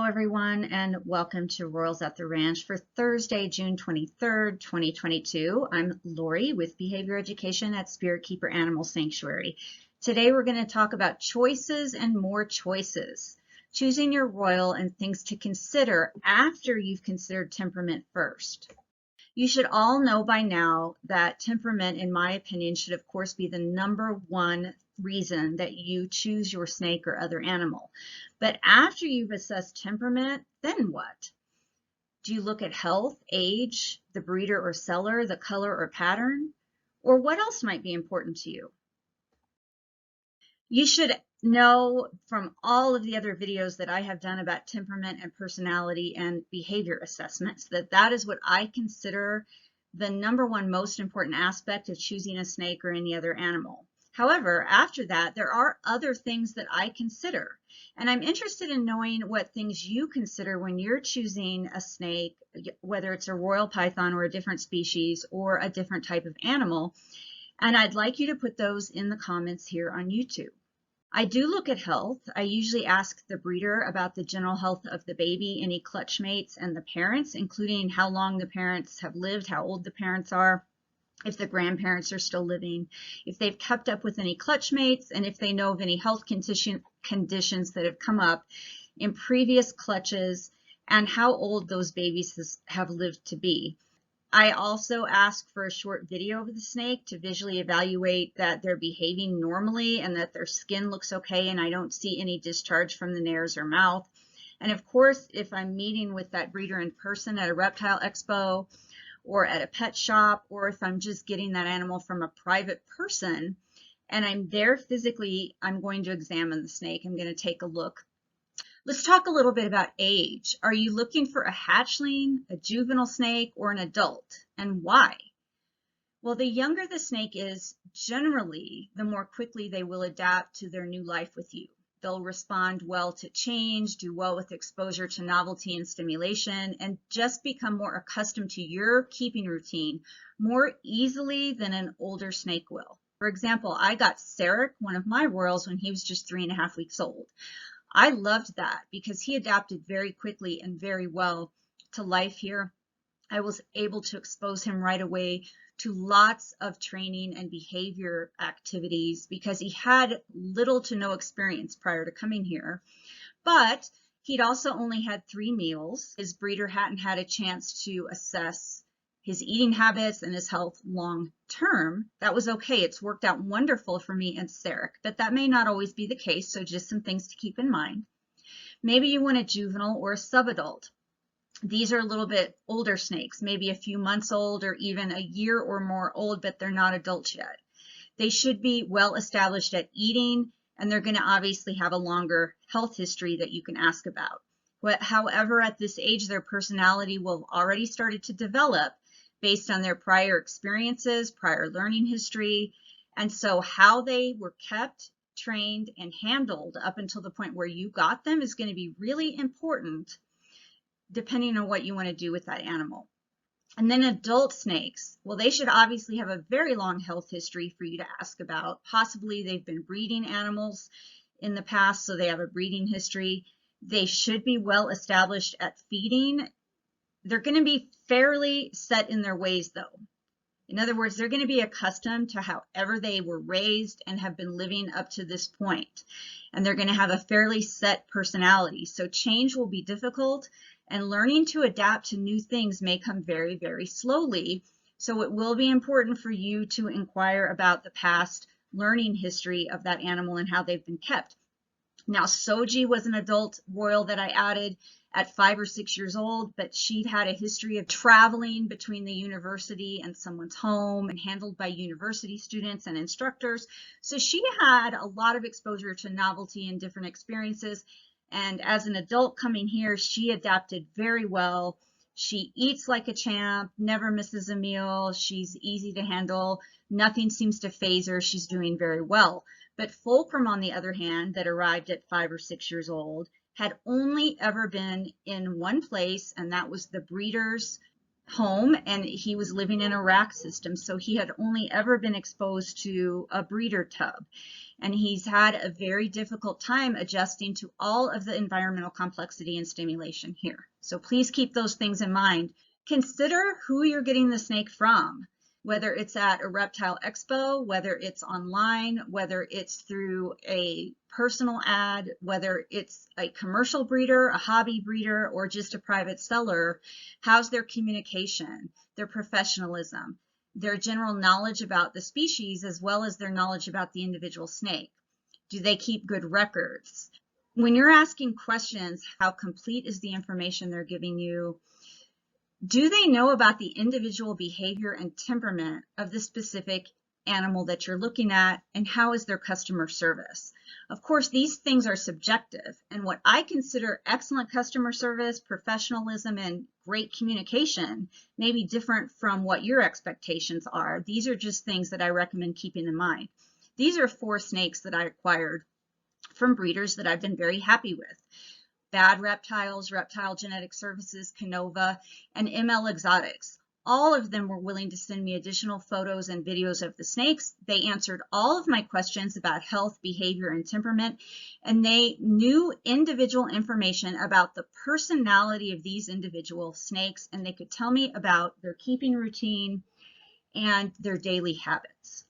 Hello everyone and welcome to Royals at the Ranch for Thursday, June 23rd, 2022. I'm Lori with Behavior Education at Spirit Keeper Animal Sanctuary. Today we're going to talk about choices and more choices. Choosing your Royal and things to consider after you've considered temperament first. You should all know by now that temperament, in my opinion, should of course be the number one reason that you choose your snake or other animal. But after you've assessed temperament, then what? Do you look at health, age, the breeder or seller, the color or pattern? Or what else might be important to you? You should know from all of the other videos that I have done about temperament and personality and behavior assessments that is what I consider the number one most important aspect of choosing a snake or any other animal. However, after that, there are other things that I consider, and I'm interested in knowing what things you consider when you're choosing a snake, whether it's a royal python or a different species or a different type of animal, and I'd like you to put those in the comments here on YouTube. I do look at health. I usually ask the breeder about the general health of the baby, any clutch mates, and the parents, including how long the parents have lived, how old the parents are, if the grandparents are still living, if they've kept up with any clutch mates, and if they know of any health conditions that have come up in previous clutches, and how old those babies have lived to be. I also ask for a short video of the snake to visually evaluate that they're behaving normally and that their skin looks okay and I don't see any discharge from the nares or mouth. And of course, if I'm meeting with that breeder in person at a reptile expo or at a pet shop, or if I'm just getting that animal from a private person and I'm there physically, I'm going to examine the snake. I'm going to take a look. Let's talk a little bit about age. Are you looking for a hatchling, a juvenile snake, or an adult? And why? Well, the younger the snake is, generally, the more quickly they will adapt to their new life with you. They'll respond well to change, do well with exposure to novelty and stimulation, and just become more accustomed to your keeping routine more easily than an older snake will. For example, I got Sarek, one of my Royals, when he was just 3.5 weeks old. I loved that because he adapted very quickly and very well to life here. I was able to expose him right away to lots of training and behavior activities because he had little to no experience prior to coming here. But he'd also only had 3 meals. His breeder hadn't had a chance to assess his eating habits and his health long term. That was okay. It's worked out wonderful for me and Sarek, but that may not always be the case, so just some things to keep in mind. Maybe you want a juvenile or a subadult. These are a little bit older snakes, maybe a few months old or even a year or more old, but they're not adults yet. They should be well established at eating, and they're going to obviously have a longer health history that you can ask about. However, at this age, their personality will have already started to develop based on their prior experiences, prior learning history. And so how they were kept, trained, and handled up until the point where you got them is going to be really important depending on what you want to do with that animal. And then adult snakes, well, they should obviously have a very long health history for you to ask about. Possibly they've been breeding animals in the past, so they have a breeding history. They should be well established at feeding. They're going to be fairly set in their ways, though. In other words, they're going to be accustomed to however they were raised and have been living up to this point. And they're going to have a fairly set personality. So change will be difficult, and learning to adapt to new things may come very, very slowly. So it will be important for you to inquire about the past learning history of that animal and how they've been kept. Now, Soji was an adult Royal that I added at 5 or 6 years old, but she'd had a history of traveling between the university and someone's home and handled by university students and instructors. So she had a lot of exposure to novelty and different experiences. And as an adult coming here, she adapted very well. She eats like a champ, never misses a meal. She's easy to handle. Nothing seems to faze her. She's doing very well. But Fulcrum, on the other hand, that arrived at 5 or 6 years old, had only ever been in one place, and that was the breeder's home, and he was living in a rack system, so he had only ever been exposed to a breeder tub, and he's had a very difficult time adjusting to all of the environmental complexity and stimulation here. So please keep those things in mind. Consider who you're getting the snake from, whether it's at a reptile expo, whether it's online, whether it's through a personal ad, whether it's a commercial breeder, a hobby breeder, or just a private seller. How's their communication, their professionalism, their general knowledge about the species, as well as their knowledge about the individual snake? Do they keep good records? When you're asking questions, how complete is the information they're giving you? Do they know about the individual behavior and temperament of the specific animal that you're looking at, and how is their customer service? Of course, these things are subjective, and what I consider excellent customer service, professionalism, and great communication may be different from what your expectations are. These are just things that I recommend keeping in mind. These are 4 snakes that I acquired from breeders that I've been very happy with. Bad Reptiles, Reptile Genetic Services, Canova, and ML Exotics. All of them were willing to send me additional photos and videos of the snakes. They answered all of my questions about health, behavior, and temperament, and they knew individual information about the personality of these individual snakes, and they could tell me about their keeping routine and their daily habits.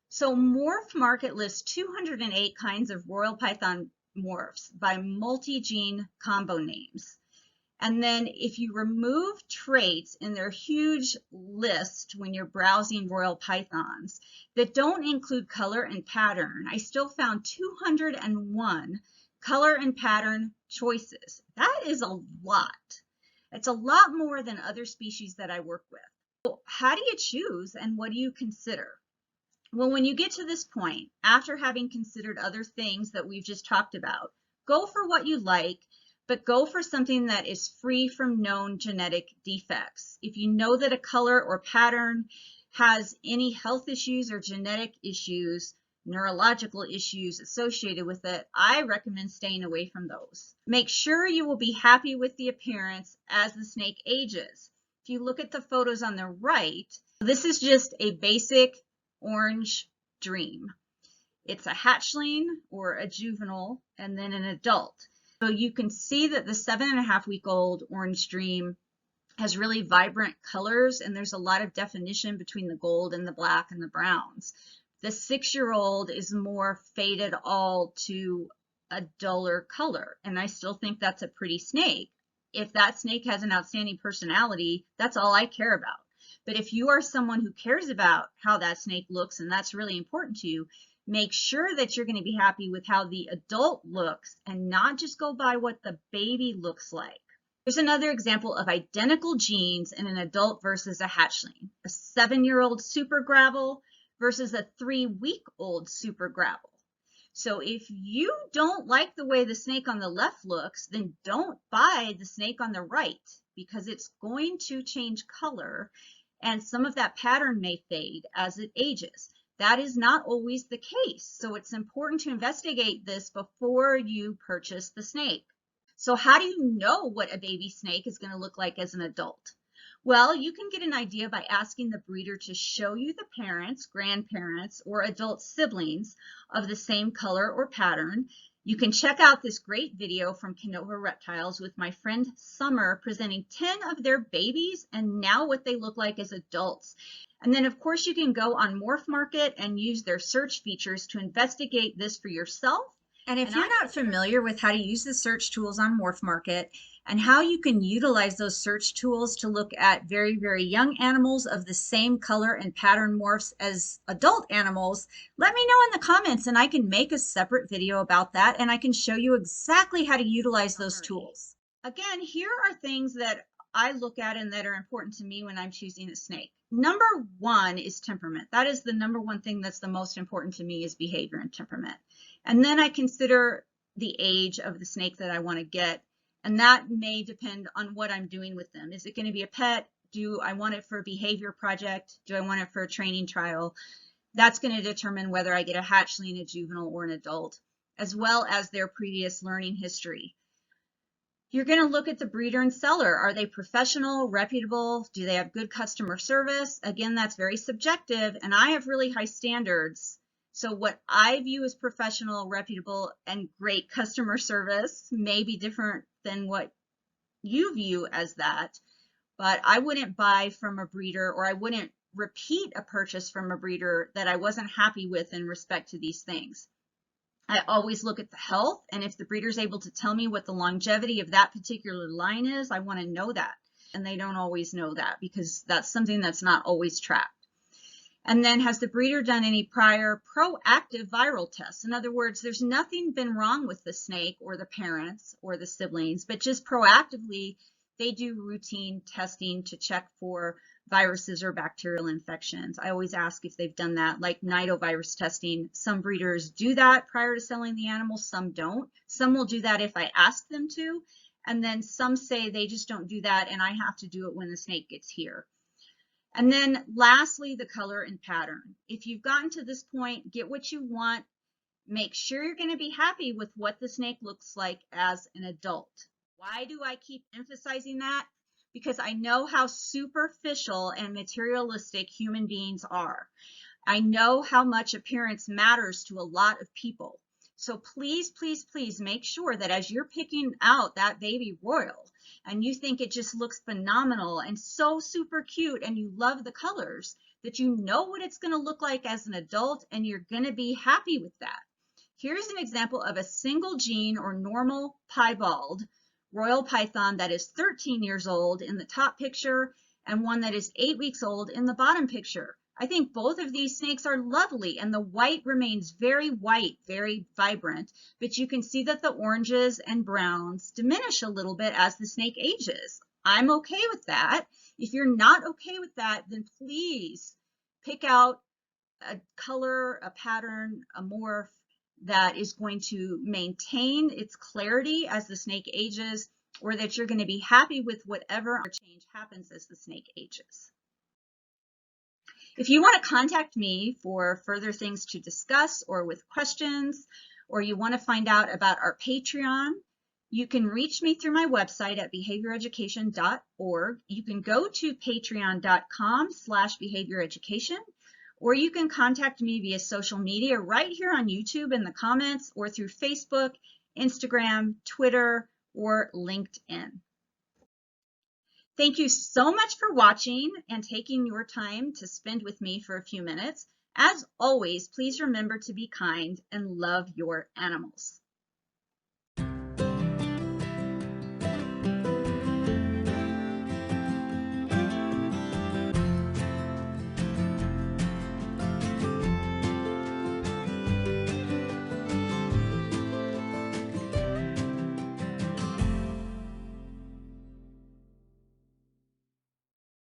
So Morphmarket lists 208 kinds of royal python morphs by multi-gene combo names. And then if you remove traits in their huge list when you're browsing royal pythons that don't include color and pattern, I still found 201 color and pattern choices. That is a lot. It's a lot more than other species that I work with. So how do you choose, and what do you consider? Well, when you get to this point, after having considered other things that we've just talked about, go for what you like, but go for something that is free from known genetic defects. If you know that a color or pattern has any health issues or genetic issues, neurological issues associated with it, I recommend staying away from those. Make sure you will be happy with the appearance as the snake ages. If you look at the photos on the right, this is just a basic orange dream. It's a hatchling or a juvenile and then an adult. So you can see that the 7.5-week-old orange dream has really vibrant colors, and there's a lot of definition between the gold and the black and the browns. The 6-year-old is more faded all to a duller color, and I still think that's a pretty snake. If that snake has an outstanding personality, that's all I care about. But if you are someone who cares about how that snake looks, and that's really important to you, make sure that you're going to be happy with how the adult looks and not just go by what the baby looks like. Here's another example of identical genes in an adult versus a hatchling. A 7-year-old super gravel versus a 3-week-old super gravel. So if you don't like the way the snake on the left looks, then don't buy the snake on the right, because it's going to change color, and some of that pattern may fade as it ages. That is not always the case, so it's important to investigate this before you purchase the snake. So how do you know what a baby snake is going to look like as an adult? Well, you can get an idea by asking the breeder to show you the parents, grandparents, or adult siblings of the same color or pattern. You can check out this great video from Canova Reptiles with my friend Summer presenting 10 of their babies and now what they look like as adults. And then of course you can go on Morphmarket and use their search features to investigate this for yourself. And if you're not familiar with how to use the search tools on Morphmarket and how you can utilize those search tools to look at very, very young animals of the same color and pattern morphs as adult animals, let me know in the comments and I can make a separate video about that, and I can show you exactly how to utilize those tools. Again, here are things that I look at and that are important to me when I'm choosing a snake. Number 1 is temperament. That is the number 1 thing that's the most important to me, is behavior and temperament. And then I consider the age of the snake that I want to get, and that may depend on what I'm doing with them. Is it going to be a pet? Do I want it for a behavior project? Do I want it for a training trial? That's going to determine whether I get a hatchling, a juvenile, or an adult, as well as their previous learning history. You're going to look at the breeder and seller. Are they professional, reputable? Do they have good customer service? Again, that's very subjective, and I have really high standards. So what I view as professional, reputable, and great customer service may be different than what you view as that, but I wouldn't buy from a breeder, or I wouldn't repeat a purchase from a breeder that I wasn't happy with in respect to these things. I always look at the health, and if the breeder's able to tell me what the longevity of that particular line is, I want to know that. And they don't always know that because that's something that's not always tracked. And then, has the breeder done any prior proactive viral tests? In other words, there's nothing been wrong with the snake or the parents or the siblings, but just proactively, they do routine testing to check for viruses or bacterial infections. I always ask if they've done that, like nidovirus testing. Some breeders do that prior to selling the animal, some don't. Some will do that if I ask them to, and then some say they just don't do that and I have to do it when the snake gets here. And then lastly, the color and pattern. If you've gotten to this point, get what you want. Make sure you're going to be happy with what the snake looks like as an adult. Why do I keep emphasizing that? Because I know how superficial and materialistic human beings are. I know how much appearance matters to a lot of people. So please, please, please make sure that as you're picking out that baby royal and you think it just looks phenomenal and so super cute and you love the colors, that you know what it's going to look like as an adult and you're going to be happy with that. Here's an example of a single gene or normal piebald royal python that is 13 years old in the top picture and one that is 8 weeks old in the bottom picture. I think both of these snakes are lovely, and the white remains very white, very vibrant, but you can see that the oranges and browns diminish a little bit as the snake ages. I'm okay with that. If you're not okay with that, then please pick out a color, a pattern, a morph that is going to maintain its clarity as the snake ages, or that you're going to be happy with whatever change happens as the snake ages. If you want to contact me for further things to discuss or with questions, or you want to find out about our Patreon, you can reach me through my website at behavioreducation.org. You can go to patreon.com/behavioreducation, or you can contact me via social media right here on YouTube in the comments, or through Facebook, Instagram, Twitter, or LinkedIn. Thank you so much for watching and taking your time to spend with me for a few minutes. As always, please remember to be kind and love your animals.